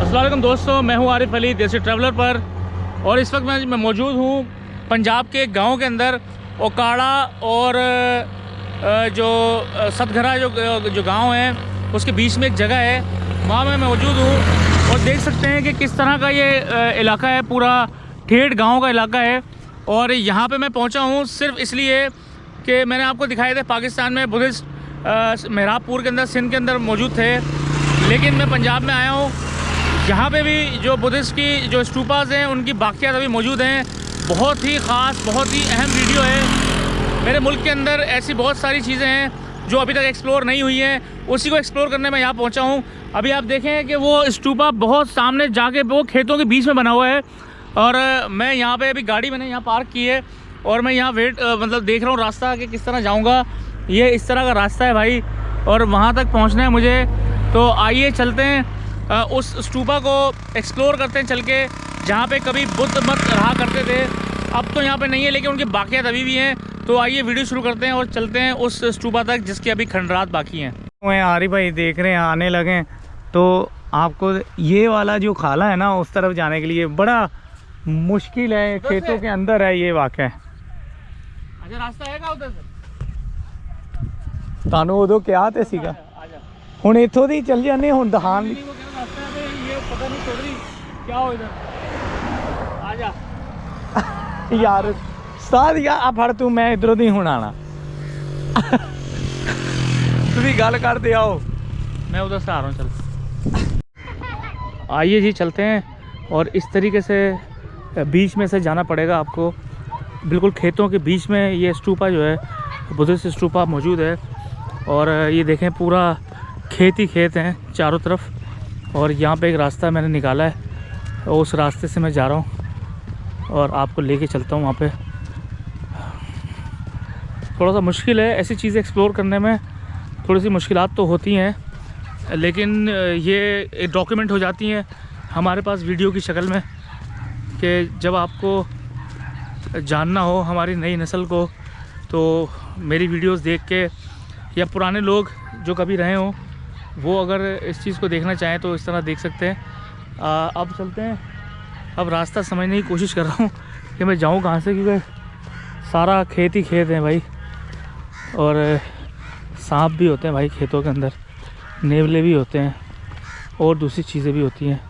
अस्सलाम वालेकुम दोस्तों, मैं हूं आरिफ अली देसी ट्रैवलर पर। और इस वक्त मैं मौजूद हूं पंजाब के गांव के अंदर। ओकाड़ा और जो सतघरा जो गांव है उसके बीच में एक जगह है, वहां मैं मौजूद हूं। और देख सकते हैं कि किस तरह का ये इलाका है, पूरा ठेठ गाँव का इलाका है। और यहाँ पर मैं पहुँचा हूँ सिर्फ इसलिए कि मैंने आपको दिखाए थे पाकिस्तान में बुद्धिस्ट मेहराबपुर के अंदर, सिंध के अंदर मौजूद थे, लेकिन मैं पंजाब में आया हूँ। यहाँ पे भी जो बुद्धिस्ट की जो स्टूपास हैं उनकी बाकियात अभी मौजूद हैं। बहुत ही ख़ास, बहुत ही अहम वीडियो है। मेरे मुल्क के अंदर ऐसी बहुत सारी चीज़ें हैं जो अभी तक एक्सप्लोर नहीं हुई हैं, उसी को एक्सप्लोर करने में यहाँ पहुँचा हूँ। अभी आप देखें कि वो स्टूपा बहुत सामने जाके वो खेतों के बीच में बना हुआ है। और मैं यहाँ पर अभी गाड़ी मैंने यहाँ पार्क की है और मैं यहाँ मतलब देख रहा हूँ रास्ता कि किस तरह जाऊँगा। ये इस तरह का रास्ता है भाई, और वहाँ तक पहुँचना है मुझे। तो आइए चलते हैं, उस स्टूपा को एक्सप्लोर करते हैं चल के, जहाँ पे कभी बुद्ध मत रहा करते थे। अब तो यहाँ पे नहीं है, लेकिन उनकी बाकियात अभी भी हैं। तो आइए वीडियो शुरू करते हैं और चलते हैं उस स्टूपा तक जिसकी अभी खंडरात बाकी हैं। आरिफ भाई देख रहे हैं आने लगे, तो आपको ये वाला जो खाला है ना उस तरफ जाने के लिए बड़ा मुश्किल है, खेतों के अंदर है ये वाक़या। अच्छा, रास्ता है उधर से? ਤੁਹਾਨੂੰ ਉਦੋਂ ਕਿਹਾ ਤੇ ਸੀਗਾ, ਹੁਣ ਇੱਥੋਂ ਦੀ ਚੱਲ ਜਾਂਦੇ ਹੁਣ ਦਹਾਨ ਦੀ। पता नहीं चौधरी क्या हो इधर, आजा यार उस्ताद यार आ फड़ तू, मैं इधरों दी हुण आना तुसी गल करते आओ, मैं उधर से आ रहा हूँ। चल आइए जी चलते हैं। और इस तरीके से बीच में से जाना पड़ेगा आपको, बिल्कुल खेतों के बीच में ये स्टूपा जो है बुद्धिस्ट स्टूपा मौजूद है। और ये देखें पूरा खेत ही खेत हैं चारों तरफ। और यहाँ पे एक रास्ता मैंने निकाला है, और उस रास्ते से मैं जा रहा हूँ और आपको लेके चलता हूँ वहाँ पे। थोड़ा सा मुश्किल है, ऐसी चीज़ें एक्सप्लोर करने में थोड़ी सी मुश्किलात तो होती हैं, लेकिन ये एक डॉक्यूमेंट हो जाती हैं हमारे पास वीडियो की शक्ल में, कि जब आपको जानना हो हमारी नई नस्ल को, तो मेरी वीडियोस देख के, या पुराने लोग जो कभी रहे हों वो अगर इस चीज़ को देखना चाहें तो इस तरह देख सकते हैं। अब चलते हैं। अब रास्ता समझने की कोशिश कर रहा हूँ कि मैं जाऊँ कहाँ से, क्योंकि सारा खेत ही खेत है भाई। और सांप भी होते हैं भाई खेतों के अंदर, नेवले भी होते हैं और दूसरी चीज़ें भी होती हैं।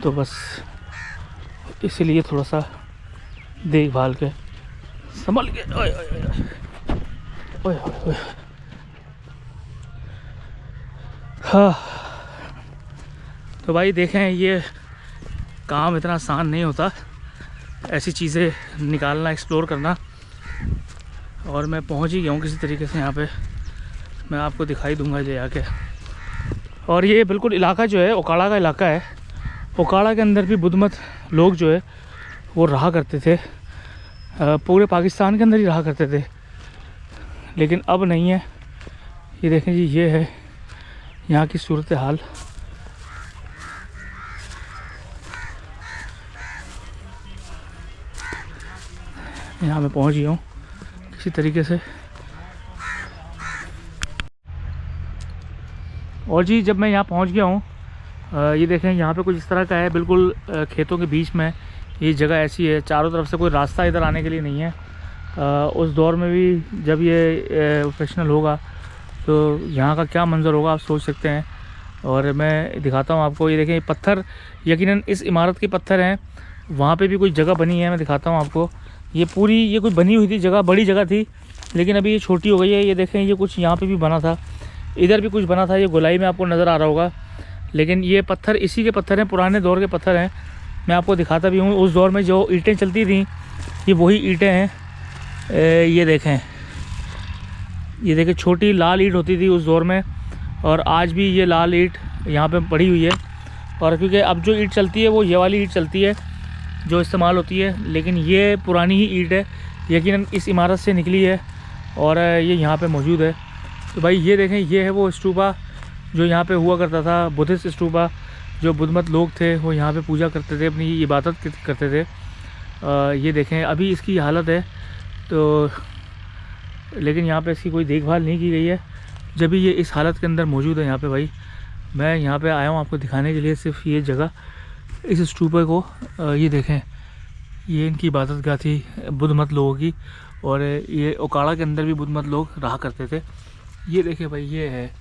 तो बस इसीलिए थोड़ा सा देखभाल के संभल के। ओए ओए ओए ओए, हाँ। तो भाई देखें, ये काम इतना आसान नहीं होता, ऐसी चीज़ें निकालना, एक्सप्लोर करना। और मैं पहुंच ही गया हूँ किसी तरीके से यहाँ पे, मैं आपको दिखाई दूंगा ले आके। और ये बिल्कुल इलाका जो है ओकाड़ा का इलाका है। ओकाड़ा के अंदर भी बुद्धमत लोग जो है वो रहा करते थे, पूरे पाकिस्तान के अंदर ही रहा करते थे, लेकिन अब नहीं है। ये देखें जी, ये है यहाँ की सूरत हाल। यहाँ मैं पहुँच गया हूँ किसी तरीके से। और जी जब मैं यहाँ पहुँच गया हूँ, ये देखें यहाँ पे कुछ इस तरह का है, बिल्कुल खेतों के बीच में ये जगह ऐसी है, चारों तरफ से कोई रास्ता इधर आने के लिए नहीं है। उस दौर में भी जब ये ऑपरेशनल होगा तो यहाँ का क्या मंजर होगा आप सोच सकते हैं। और मैं दिखाता हूँ आपको, ये देखें ये पत्थर यकीनन इस इमारत के पत्थर हैं। वहाँ पे भी कुछ जगह बनी है, मैं दिखाता हूँ आपको। ये पूरी ये कोई बनी हुई थी जगह, बड़ी जगह थी, लेकिन अभी ये छोटी हो गई है। ये देखें, ये कुछ यहाँ पे भी बना था, इधर भी कुछ बना था, ये गोलाई में आपको नज़र आ रहा होगा। लेकिन ये पत्थर इसी के पत्थर हैं, पुराने दौर के पत्थर हैं। मैं आपको दिखाता भी हूँ, उस दौर में जो ईंटें चलती थी ये वही ईंटें हैं। ये देखें, ये देखें छोटी लाल ईंट होती थी उस दौर में, और आज भी ये लाल ईंट यहाँ पे पड़ी हुई है। और क्योंकि अब जो ईंट चलती है वो ये वाली ईंट चलती है जो इस्तेमाल होती है, लेकिन ये पुरानी ही ईंट है, यकीनन इस इमारत से निकली है और ये यहाँ पे मौजूद है। तो भाई ये देखें, ये है वो स्टूपा जो यहाँ पे हुआ करता था, बुद्धिस्ट स्टूपा। जो बुद्धमत लोग थे वो यहाँ पे पूजा करते थे, अपनी इबादत करते थे। ये देखें अभी इसकी हालत है, तो लेकिन यहाँ पे इसकी कोई देखभाल नहीं की गई है। जब भी ये इस हालत के अंदर मौजूद है यहाँ पे भाई, मैं यहाँ पे आया हूँ आपको दिखाने के लिए सिर्फ ये जगह, इस स्तूपा को। ये देखें, ये इनकी इबादतगाह थी बुद्ध मत लोगों की, और ये ओकाड़ा के अंदर भी बुद्ध मत लोग रहा करते थे। ये देखें भाई, ये है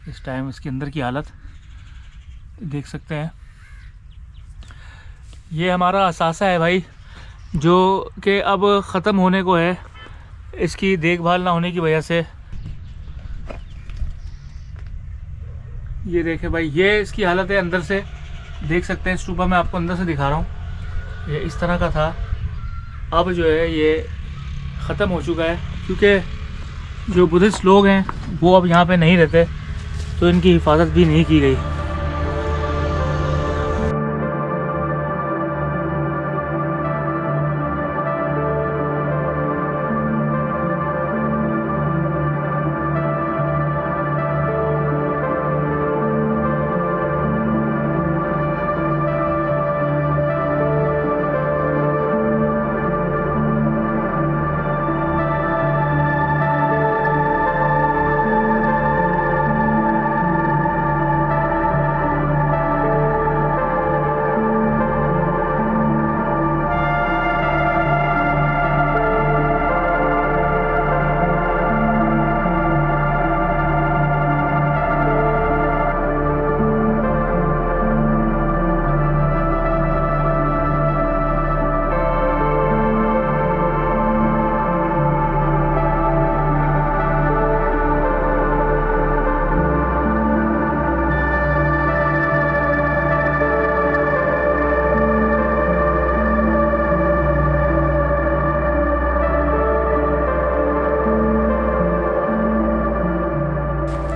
इस टाइम इसके अंदर की हालत, देख सकते हैं। ये हमारा असासा है भाई, जो कि अब ख़त्म होने को है इसकी देखभाल ना होने की वजह से। ये देखें भाई, ये इसकी हालत है अंदर से, देख सकते हैं। स्तूपा मैं आपको अंदर से दिखा रहा हूँ, ये इस तरह का था। अब जो है ये ख़त्म हो चुका है, क्योंकि जो बुद्धिस्ट लोग हैं वो अब यहाँ पे नहीं रहते, तो इनकी हिफाजत भी नहीं की गई।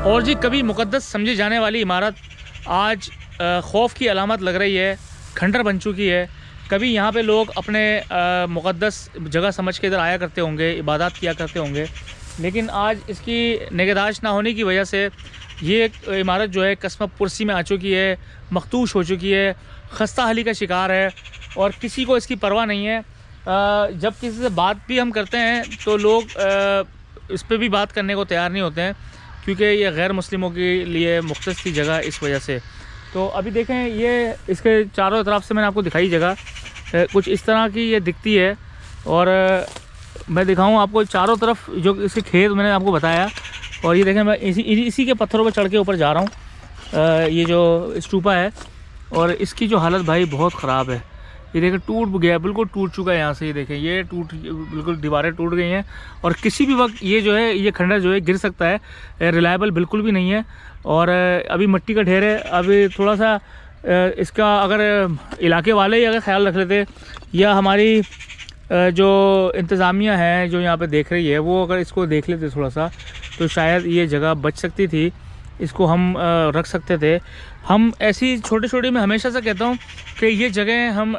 और जी कभी मुक़द्दस समझी जाने वाली इमारत आज खौफ की अलामत लग रही है, खंडर बन चुकी है। कभी यहाँ पे लोग अपने मुक़द्दस जगह समझ के इधर आया करते होंगे, इबादत किया करते होंगे, लेकिन आज इसकी निगहदाश्त ना होने की वजह से ये इमारत जो है कस्मत पुरसी में आ चुकी है, मखदूश हो चुकी है, खस्ता हाली का शिकार है, और किसी को इसकी परवाह नहीं है। जब किसी से बात भी हम करते हैं तो लोग इस पर भी बात करने को तैयार नहीं होते हैं, क्योंकि ये गैर मुस्लिमों के लिए मुख्तस थी जगह इस वजह से। तो अभी देखें, ये इसके चारों तरफ से मैंने आपको दिखाई जगह कुछ इस तरह की ये दिखती है, और मैं दिखाऊं आपको चारों तरफ जो इसके खेत मैंने आपको बताया। और ये देखें, मैं इसी के पत्थरों पर चढ़ के ऊपर जा रहा हूँ। ये जो स्तूपा है और इसकी जो हालत भाई बहुत ख़राब है। ये देखें, टूट गया, बिल्कुल टूट चुका है यहाँ से। ये देखें, ये बिल्कुल दीवारें टूट गई हैं, और किसी भी वक्त ये जो है ये खंडर जो है गिर सकता है। रिलायबल बिल्कुल भी नहीं है, और अभी मिट्टी का ढेर है। अभी थोड़ा सा इसका अगर इलाके वाले ही अगर ख्याल रख लेते, या हमारी जो इंतज़ामिया है जो यहाँ पे देख रही है वो अगर इसको देख लेते थोड़ा सा, तो शायद ये जगह बच सकती थी, इसको हम रख सकते थे। हम ऐसी छोटी छोटी, मैं हमेशा से कहता हूँ कि ये जगह हम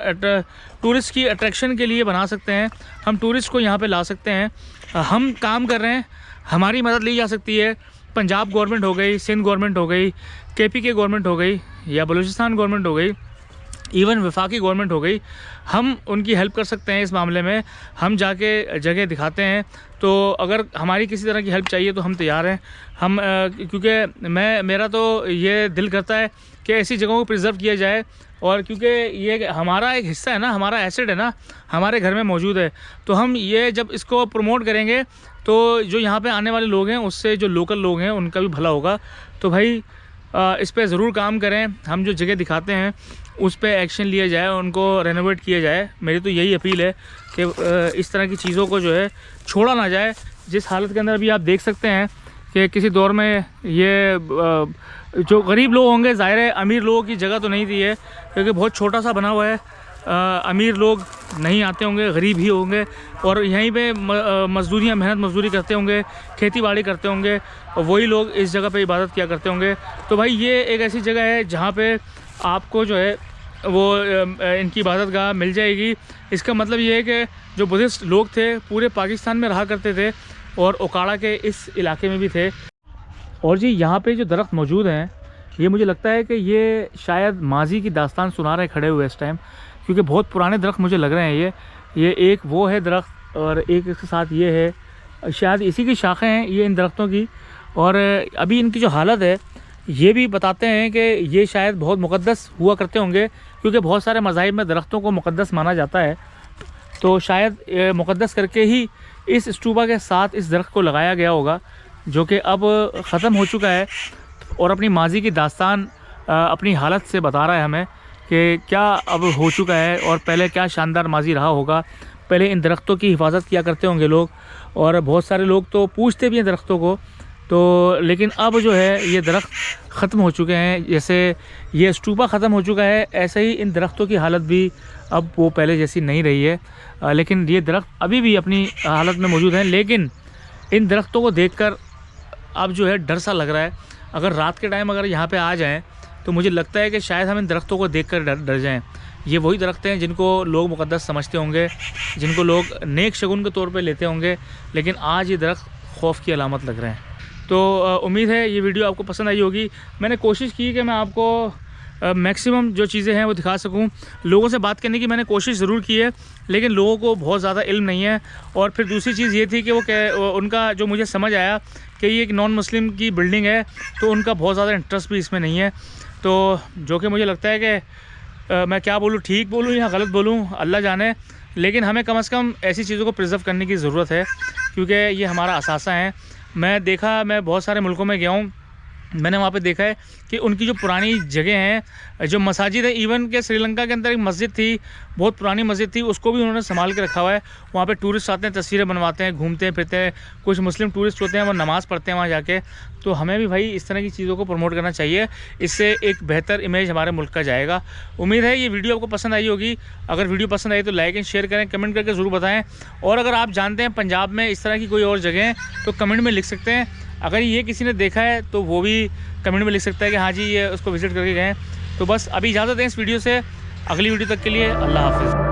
टूरिस्ट की अट्रैक्शन के लिए बना सकते हैं, हम टूरिस्ट को यहाँ पे ला सकते हैं। हम काम कर रहे हैं, हमारी मदद ली जा सकती है। पंजाब गवर्नमेंट हो गई, सिंध गवर्नमेंट हो गई, KPK गवर्नमेंट हो गई, या बलूचिस्तान गवर्नमेंट हो गई, इवन वफाकी गवर्नमेंट हो गई, हम उनकी हेल्प कर सकते हैं इस मामले में। हम जाके जगह दिखाते हैं, तो अगर हमारी किसी तरह की हेल्प चाहिए तो हम तैयार हैं। हम क्योंकि मेरा तो ये दिल करता है कि ऐसी जगहों को प्रिजर्व किया जाए, और क्योंकि ये हमारा एक हिस्सा है ना, हमारा एसेट है ना, हमारे घर में मौजूद है। तो हम ये जब इसको प्रमोट करेंगे तो जो यहाँ पे आने वाले लोग हैं, उससे जो लोकल लोग हैं उनका भी भला होगा। तो भाई इस पे ज़रूर काम करें। हम जो जगह दिखाते हैं उस पे एक्शन लिया जाए, उनको रेनोवेट किया जाए। मेरी तो यही अपील है कि इस तरह की चीज़ों को जो है छोड़ा ना जाए। जिस हालत के अंदर अभी आप देख सकते हैं कि किसी दौर में ये जो गरीब लोग होंगे, ज़ाहिर है अमीर लोगों की जगह तो नहीं थी है, क्योंकि बहुत छोटा सा बना हुआ है। अमीर लोग नहीं आते होंगे, गरीब ही होंगे, और यहीं पे मजदूरियाँ, मेहनत मजदूरी करते होंगे, खेती बाड़ी करते होंगे, और वही लोग इस जगह पे इबादत किया करते होंगे। तो भाई ये एक ऐसी जगह है जहाँ पे आपको जो है वो इनकी इबादत गाह मिल जाएगी। इसका मतलब ये है कि जो बुद्धिस्ट लोग थे पूरे पाकिस्तान में रहा करते थे, और ओकाड़ा के इस इलाके में भी थे। और जी यहाँ पे जो दरख्त मौजूद हैं, ये मुझे लगता है कि ये शायद माजी की दास्तान सुना रहे खड़े हुए इस टाइम, क्योंकि बहुत पुराने दरख्त मुझे लग रहे हैं। ये एक वो है दरख्त, और एक इसके साथ ये है, शायद इसी की शाखें हैं ये इन दरख्तों की। और अभी इनकी जो हालत है, ये भी बताते हैं कि ये शायद बहुत मुक़द्दस हुआ करते होंगे, क्योंकि बहुत सारे मज़ाहिब में दरख्तों को मुक़द्दस माना जाता है। तो शायद मुक़द्दस करके ही इस स्टूपा के साथ इस दरख्त को लगाया गया होगा, जो कि अब ख़त्म हो चुका है और अपनी माजी की दास्तान अपनी हालत से बता रहा है हमें कि क्या अब हो चुका है और पहले क्या शानदार माजी रहा होगा। पहले इन दरख्तों की हिफाजत किया करते होंगे लोग, और बहुत सारे लोग तो पूछते भी हैं दरख्तों को। तो लेकिन अब जो है ये दरख्त ख़त्म हो चुके हैं, जैसे ये स्टूपा ख़त्म हो चुका है ऐसे ही इन दरख्तों की हालत भी अब वो पहले जैसी नहीं रही है। लेकिन ये दरख्त अभी भी अपनी हालत में मौजूद हैं। लेकिन इन दरख्तों को देखकर अब जो है डर सा लग रहा है। अगर रात के टाइम अगर यहाँ पे आ जाएं तो मुझे लगता है कि शायद हम इन दरख्तों को देखकर डर जाएं। ये वही दरख्त हैं जिनको लोग मुक़द्दस समझते होंगे, जिनको लोग नेक शगुन के तौर पे लेते होंगे, लेकिन आज ये दरख्त खौफ की अलामत लग रहे हैं। तो उम्मीद है ये वीडियो आपको पसंद आई होगी। मैंने कोशिश की कि मैं आपको मैक्सिमम जो चीज़ें हैं वो दिखा सकूं। लोगों से बात करने की मैंने कोशिश ज़रूर की है, लेकिन लोगों को बहुत ज़्यादा इल्म नहीं है। और फिर दूसरी चीज़ ये थी कि उनका जो मुझे समझ आया कि ये एक नॉन मुस्लिम की बिल्डिंग है, तो उनका बहुत ज़्यादा इंटरेस्ट भी इसमें नहीं है। तो जो कि मुझे लगता है कि मैं क्या बोलूँ, ठीक बोलूँ या गलत बोलूँ अल्लाह जाने, लेकिन हमें कम से कम ऐसी चीज़ों को प्रिजर्व करने की ज़रूरत है, क्योंकि ये हमारा असासा है। मैं बहुत सारे मुल्कों में गया हूँ, मैंने वहाँ पे देखा है कि उनकी जो पुरानी जगह हैं, जो मसाजिद है, इवन के श्रीलंका के अंदर एक मस्जिद थी, बहुत पुरानी मस्जिद थी, उसको भी उन्होंने संभाल के रखा हुआ है। वहाँ पे टूरिस्ट आते हैं, तस्वीरें बनवाते हैं, घूमते हैं फिरते हैं। कुछ मुस्लिम टूरिस्ट होते हैं वो नमाज़ पढ़ते हैं वहाँ जाके। तो हमें भी भाई इस तरह की चीज़ों को प्रमोट करना चाहिए, इससे एक बेहतर इमेज हमारे मुल्क का जाएगा। उम्मीद है ये वीडियो आपको पसंद आई होगी। अगर वीडियो पसंद आई तो लाइक एंड शेयर करें, कमेंट करके ज़रूर बताएँ। और अगर आप जानते हैं पंजाब में इस तरह की कोई और जगह तो कमेंट में लिख सकते हैं। अगर ये किसी ने देखा है तो वो भी कमेंट में लिख सकता है कि हाँ जी ये उसको विज़िट करके गए। तो बस अभी इजाज़त दें इस वीडियो से, अगली वीडियो तक के लिए अल्लाह हाफ़िज़।